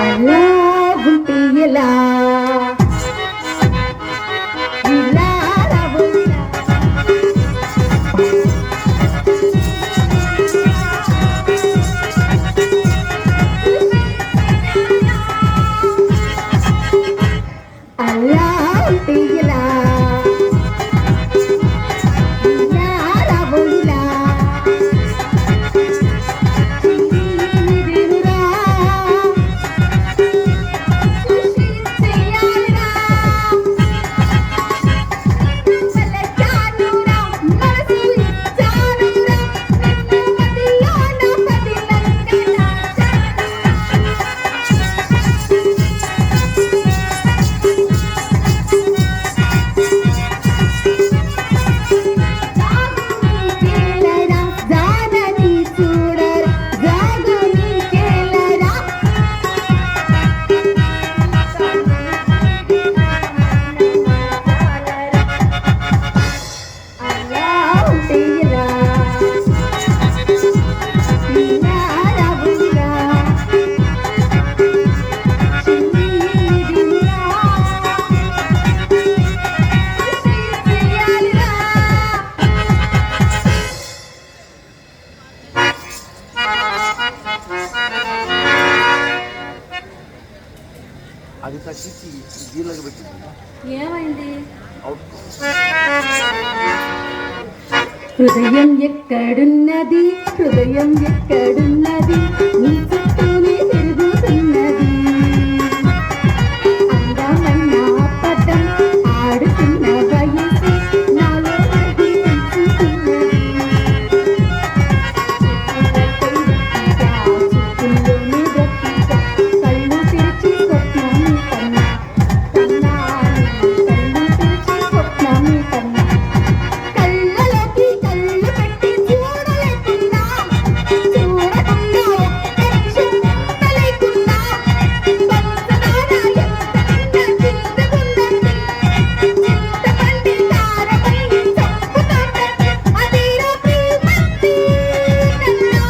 అలా ఉంటే ఎలా ఇలా రాబోయినా అలా ఉంటే ఎలా ఇలా రాబోయినా అది తగ్గించి దీనిలోకి పెట్టింది. ఏమైంది? హృదయం ఎక్కడున్నది, హృదయం ఎక్కడున్నది, నీ చుట్టూనే తిరుగుతున్నది. అందమైన పదం ఆడుతున్న వయసు నాలో నడిపించుతున్నది. చూపుల్లోనే బ్రతిక కళ్ళు తెరిచి స్వప్నాన్ని కన్నా కన్నా కళ్ళు తెరిచి స్వప్నాన్ని కన్నా కళ్ళలోకి కళ్ళు పెట్టి చూడలేకున్నా చూడకుండా ఒక్క నిమిషం ఉండలేకున్నా పంచదార ఎంత చిందుకుందండి చింతపండి తారపై చంపుతోందండి అదేరా ప్రేమండి నన్నా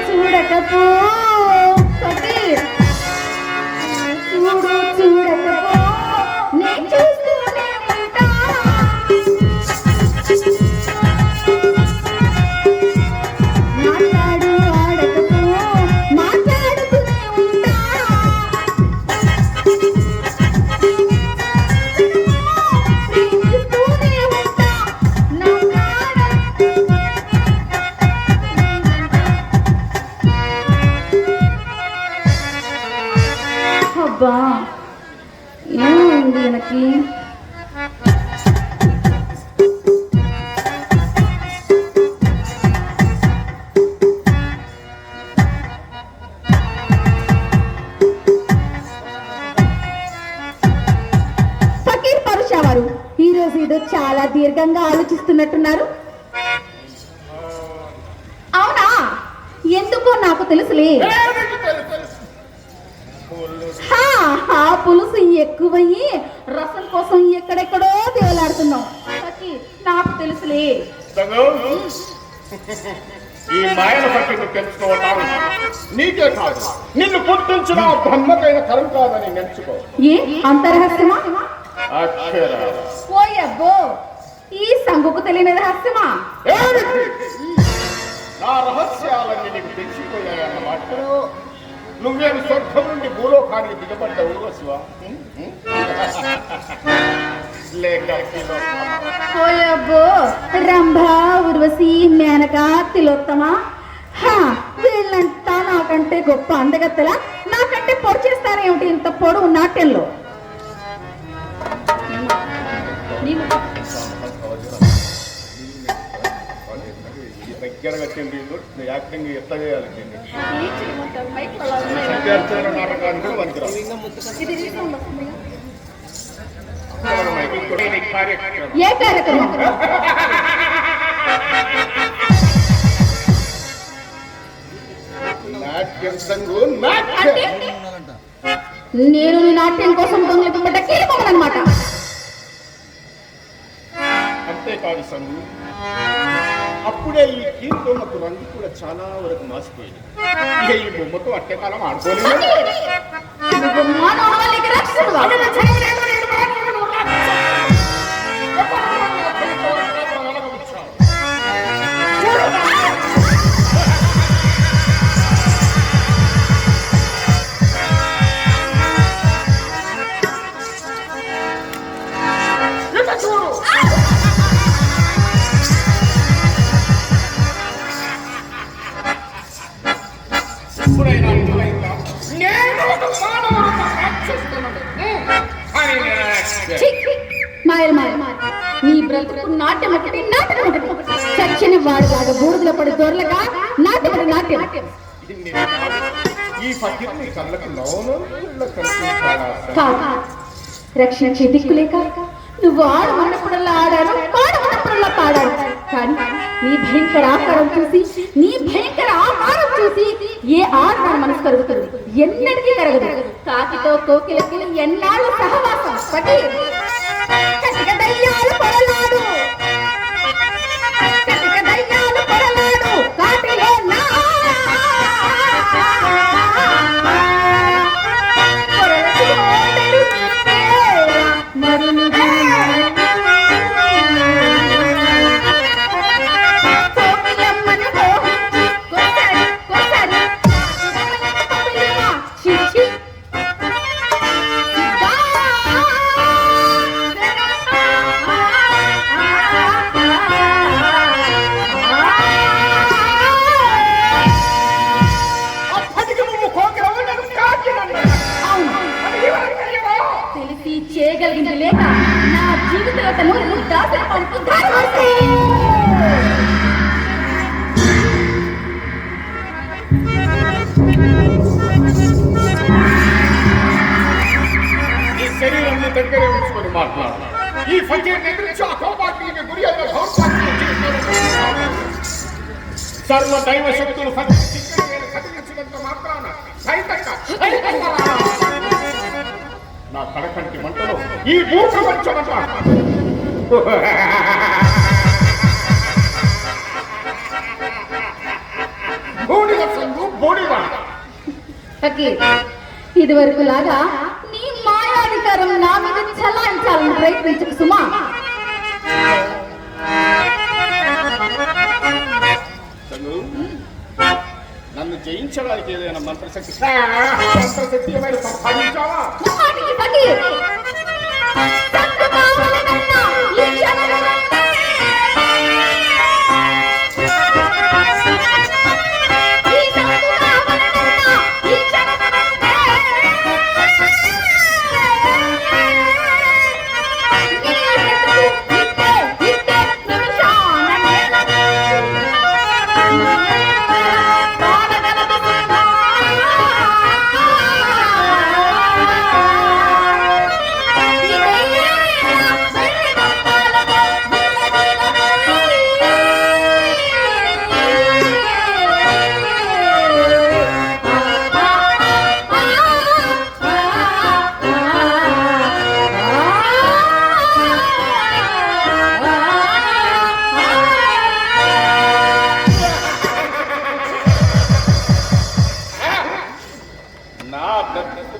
చూడకపో ఫకీర్ చూడకపో నే చూస్తూనే ఉంటా మాట్లాడు ఆడకపో మాట్లాడుతూనే ఉంటా ప్రేమిస్తూనే ఉంటా నా అబ్బా ఏమైంది ఈయనకి? ఫకీర్ పరుషా వారు ఈరోజు ఏదో చాలా దీర్ఘంగా ఆలోచిస్తున్నట్టున్నారు. అవునా? ఎందుకో నాకు తెలుసులే. ఆ పులుసు ఎక్కువయ్యి రసం కోసం ఎక్కడెక్కడో దేవలాడుతున్నాం. నాకు తెలుసులే. ఈ మాయల పట్టిని తెలుసుకోవటం నీకే కాదు, నిన్ను పుట్టించిన బ్రహ్మకైన కరం కాదని నేర్చుకో. ఏ అంత రహస్యమా? అబ్బో, ఈ సంగుకు తెలియని రహస్యమా? నా రహస్యాలన్నీ నీకు తెలిసిపోయాయన్నమాట. నువ్వేమి స్వర్గం నుండి భూలోకానికి దిగబడ్డావు శివ లేక పోయబ్బో, రంభా ఉర్వశి మేనక తిలోత్తమ వీళ్ళంతా నాకంటే గొప్ప అందగత్తెలా నాకంటే పొడి చేస్తారేమిటి ఇంత పొడవు నాట్యంలో? దగ్గరగా చెంది యాక్టింగ్ ఎట్లా చేయాలి నాటకానికి ఏ కార్యక్రమం? నాట్యం సంగు నాట్యం నేను నీ నాట్యం కోసం దొంగలకు పడ్డ కీలుకోమనమాట. అంతేకాదు సంగు, అప్పుడే ఈ కీర్తనకు రంగు కూడా చాలా వరకు మాసిపోయింది. ఇక ఈ బొమ్మతో అట్టే కాలం ఆడుకోలేదు. నువ్వు మానవుడికి రాక్షసుడువా? నీ బ్రతుకు నాట్యం ఒకటి, నాటకం ఒకటి. చచ్చని వాడు కాదు, బూడిదలో పడి దొరలగా నాట్యం ఒకటి, నాట్యం. ఈ ఫకీర్ని కళ్ళకు నవ్వును కనిపించాడా? రక్షించే దిక్కులేక నువ్వు ఆడమన్నప్పుడల్లా ఆడాను, పాడమన్నప్పుడల్లా పాడాను. కానీ నీ భయంకర ఆకారం చూసి, నీ భయంకర ఆకారం చూసి ఏ ఆడదాని మనసు కలుగుతుంది? ఎన్నటికీ కరగదు. కాకితో కోకిలకి ఎన్నాళ్ళు సహవాసం? ఫకీర్ కటిక దయ్యాలు పొరలాడు, కటిక దయ్యాలు పొరలాడు, కాటిలో నా చేయగలిగింది లేక నా జీవితను దాసరి పంపు ఈ శరీరాన్ని దగ్గరే ఉంచుకొని మాట్లాడు. ఈ ఫకీర్ని ఎదిరించి ఆ కోపాగ్నికి గురి అయిన సర్వ దైవ శక్తులు కదిలించినంత మాత్రాన నా కడకంటి మంటలో ఈ భూప్రపంచమంట ఇది వరకు లాగా నీ మాయాధికారం నా మీద చలాయించాలని ప్రయత్నించకు సుమా. నన్ను జయించడానికి ఏదైనా మంత్రశక్తి ఏమైనా సంపాదించావా?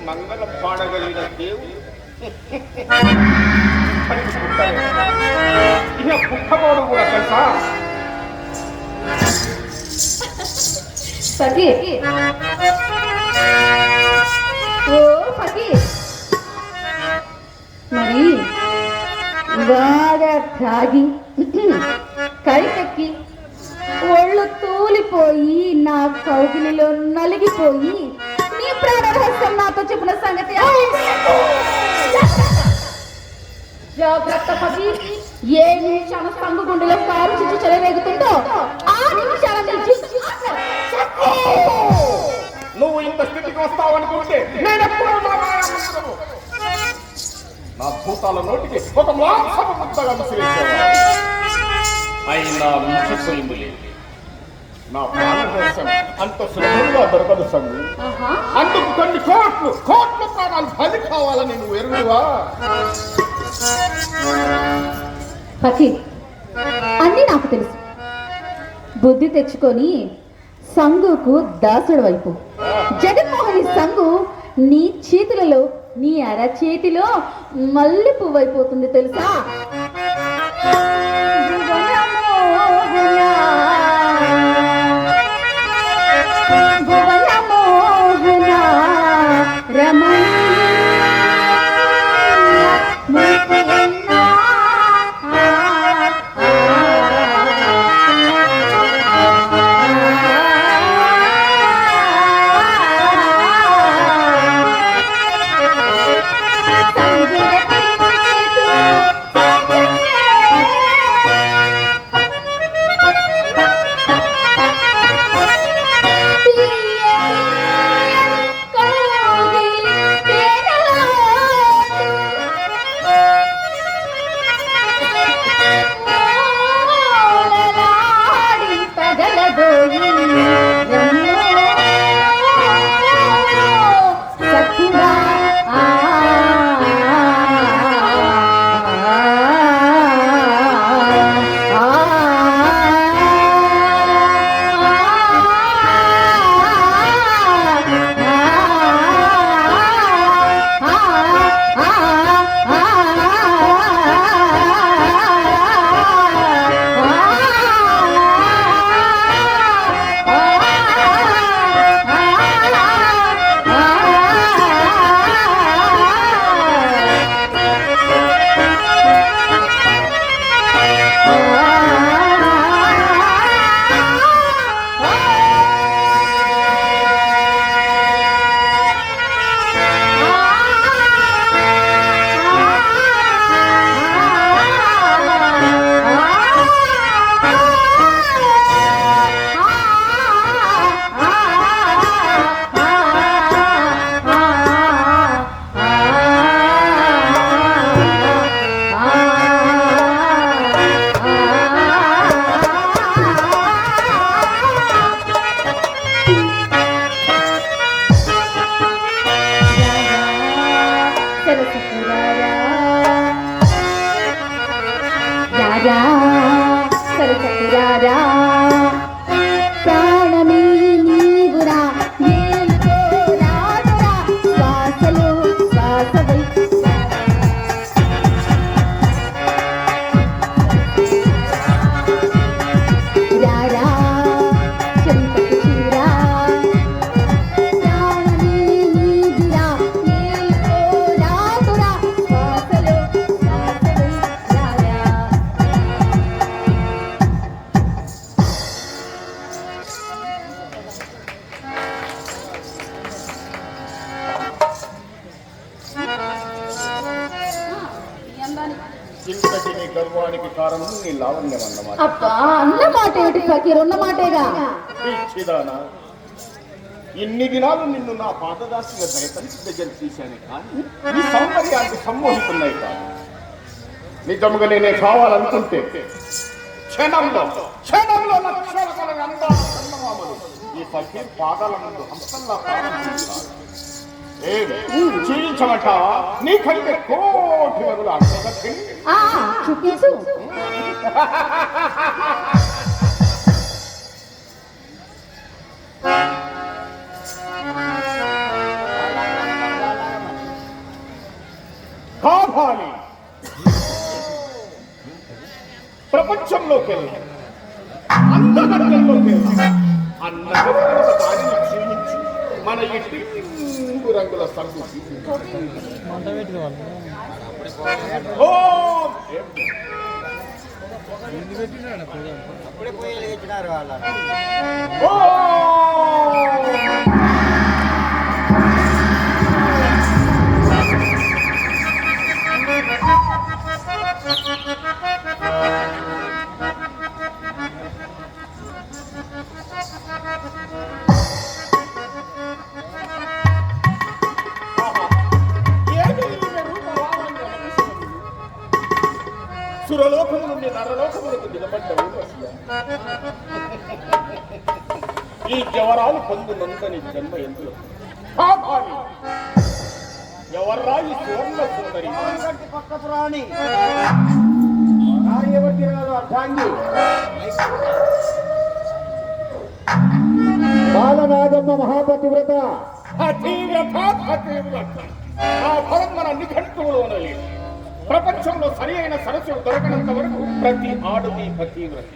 మంగళ పాడగలిగిన దేవుడు ఇక పుట్టబోడు కూడా తెలుసా? మరి బాగా తాగి కైపెక్కి ఒళ్ళు తూలిపోయి నా కౌగిలిలో నలిగిపోయి నీ ప్రాణరహస్యం నాతో చెప్పిన సంగతి జాగ్రత్త పది. ఏ నిమిషాల సంగు గుండెలో కారు చిచ్చు చెలరేగుతుందో ఆ నిమిషాల నువ్వు ఇంత స్థితికి వస్తావనుకుంటే నా భూతాల నోటికి ఒక మాంసము ముద్దగా విసిరేసావు. అయినా మించిపోయింది లేదు. నా ప్రాణదేశం అంత సులభంగా దొరకదు సంగు. ఆహా. అందుకు కొన్ని కోట్లు కోట్ల ప్రాణాలు బలి కావాలని నువ్వు ఎరుగువా? ఫకీర్, అన్నీ నాకు తెలుసు. బుద్ధి తెచ్చుకొని సంగుకు దాసుడు వైపు. జగన్మోహని సంగు నీ చేతులలో, నీ అరచేతిలో మల్లె పువ్వు అయిపోతుంది తెలుసా? భువనమోహన రమణ ప్రాణమే నీవురా రాదురా శ్వాసలో శ్వాసవై రారా చెంపకు చీరా ప్రాణమే నీవురా రాదురా శ్వాసలో శ్వాసవై రారా. ఇంతటి నీ గర్వానికి కారణం నీ లావణ్యం అన్నమాట. అబ్బా, అన్న మాట ఏమిటి ఫకీర్? ఉన్న మాటేగా. పిచ్చిదానా, ఇన్ని దినాలు నిన్ను నా పాదదాసిగా దయతలిసి దగ్గర తీశాను, కానీ నీ సౌందర్యానికి సమ్మోహితున్నాయి కాదు. నిజముగా నేనే కావాలనుకుంటే క్షణంలో క్షణంలో లక్షల కొలది అందాల చందమామలు ఈ ఫకీర్ పాదాల ముందు హంసల్లా ప్రారంభించాలి. చూపించమంటావా? నీకంటే కోటి వరులు అర్థగతి చూపించు. కావాలి ప్రపంచంలోకి వెళ్ళి అందగట్టంలోకి వెళ్ళి అన్నగట్ట దానిని క్షీణించి మన ఇంటి రంగుల సరుకు అప్పుడే పోయి వెలిగించినారు వాళ్ళ. అసురలోకము నుండి నరలోకములకు దిగబడ్డవు ఈ జవరాలు పొందునందని జన్మ ఎందులో ఎవర్రా ఈ సువర్ణ సుందరి పక్క పురాణి కార్యవర్తి రాదు అర్థాంగి బాలనాగమ్మ మహాపతివ్రత ఆ ఫలం మన నిఘంటువులోనే లేదు. ప్రపంచంలో సరి అయిన సరస్సు దొరకనంత వరకు ప్రతి ఆడుని పతివ్రత.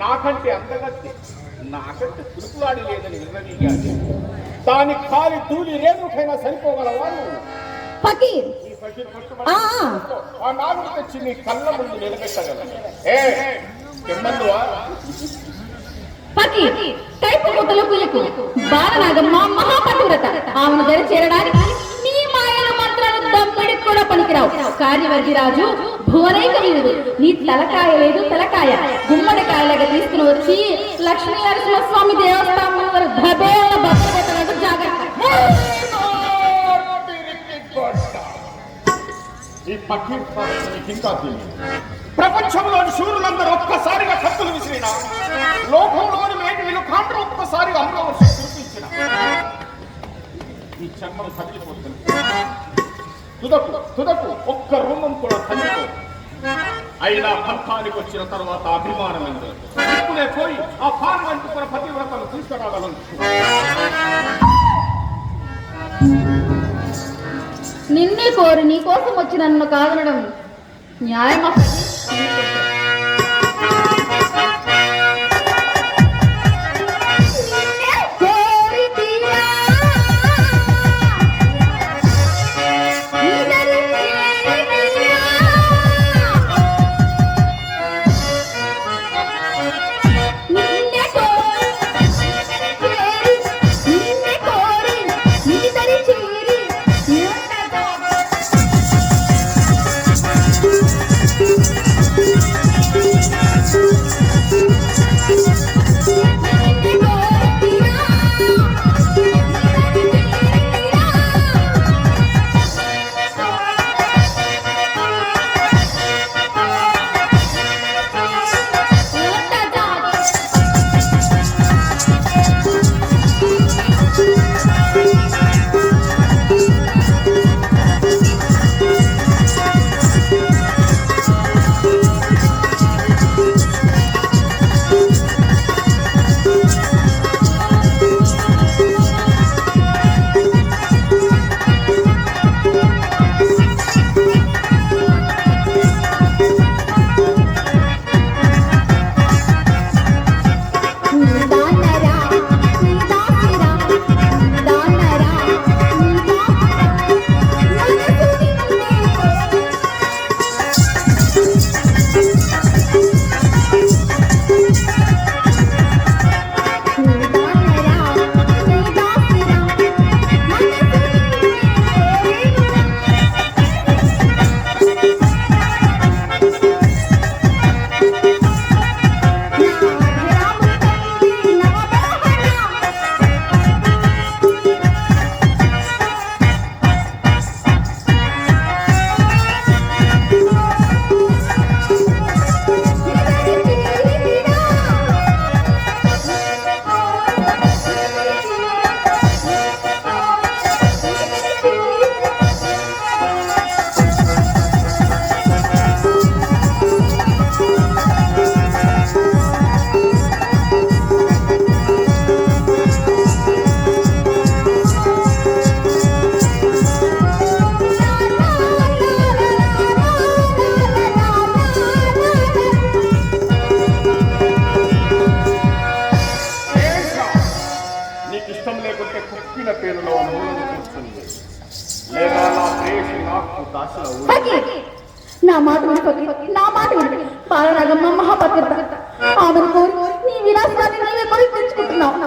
నాకంటే అందగత్తే నాకంటే తులుపులాడి లేదని విన్నవిగాలి. దాని కాలి తూలి రేణుకైనా సరిపోగలవారు ఫకీర్ ఆ నాలుగు తెచ్చి నీ కళ్ళ ముందు నిలబెట్టగలను. కిమ్మందువా ఫకీర్ కైపు ముతలకు బాలనాగమ్మ మహాపతివ్రత ఆమెను దరి చేరడానికి నీ మాయల మంత్రాలు దమ్ముడికి కూడా పనికిరావు. కార్యవర్గి రాజు భువనైక వీరుడు. నీ తలకాయ లేదు తలకాయ గుమ్మడికాయలాగా తీసుకుని వచ్చి లక్ష్మీ నరసింహస్వామి దేవస్థానం ముందర ధబేల బస్సు జాగ్రత్త. ఈ పక్కీర్ ఇంకా ప్రపంచంలోని శూరులందరూ ఒక్కసారిగా కత్తులు విసిరిన లోకంలోని మేటిలు కాండ్ర ఒక్కసారిగా అమృతవర్షం కురిపించిన ఈ చర్మం కదిలిపోతుంది. తుదకు ఒక్క రూమం కూడా తగ్గిపో. అయినా పంతానికి వచ్చిన తర్వాత అభిమానం ఎందుకు ఇప్పుడే పోయి ఆ పాన్ వంటి పతివ్రతను తీసుకురాగలను. నిన్నే కోరి నీ కోసం వచ్చి నన్ను కాదనడం న్యాయమా? నా మాట నా మాట బాలనాగమ్మ మహాపతివ్రత ఆమెను కోరి నీ విలాసాన్ని నీవే కొని తెచ్చుకుంటున్నావు.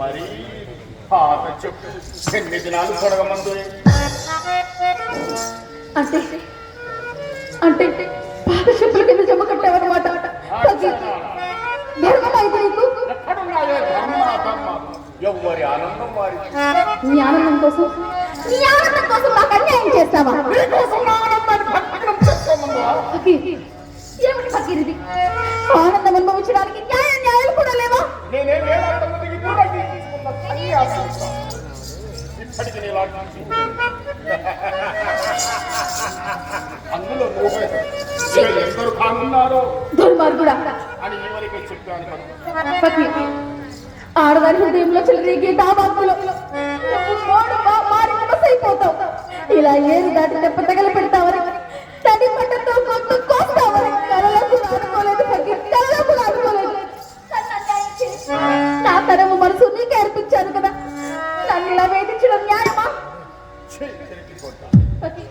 మరి పాత చెప్పు ఎన్ని దినాలు పొడగమందు అంటే అంటే చెప్పుల కింద జమ కట్టావన్నమాట. ధర్మం అయితే నీకు ఎక్కడున్నాయే ధర్మ అధర్మ? ఎవ్వరి ఆనందం వారి. నీ ఆనందం కోసం నాకు అన్యాయం చేస్తావా? నీకోసం నా ఆనందాన్ని భగ్నం చేసుకోమన్నా? ఫకీర్, ఏమిటి ఫకీర్ ఇది? ఆనందం అనుభవించడానికి న్యాయాలు కూడా లేవా? నేనే వేలాడుతున్నది కూడా తీసుకున్న సన్యాసం. ఇప్పటికి నీలాంటి అందులో నువ్వే ఎందరు కానున్నారో దుర్మార్గుడా అని ఎవరికి చెప్పాను కదా. ఫకీర్, ఆడదాని హృదయంలో చెలరేగే దాబాకులో మారి అయిపోతావు. ఇలా ఏరు దాటి దెబ్బ తగల పెడతావని, తడి పట్టతో గొంతు కోస్తావని కలలకు ఆడుకోలేదు ఫకీర్, కలలకు ఆడుకోలేదు. నా తరము మనసు నీకే అర్పించాను కదా, నన్ను ఇలా వేధించడం న్యాయమా? ఫకీర్,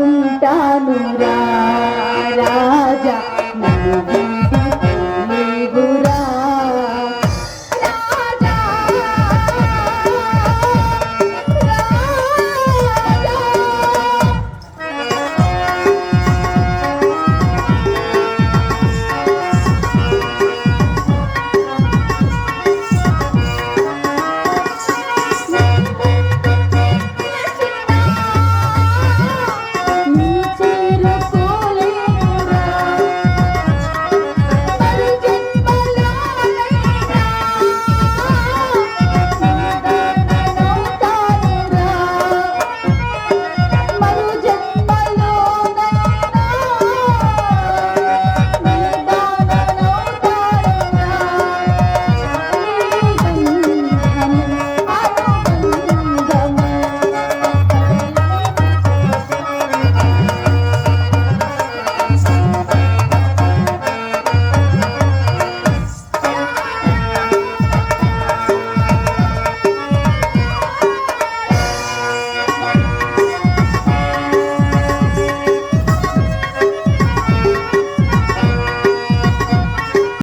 ఉంటానురా.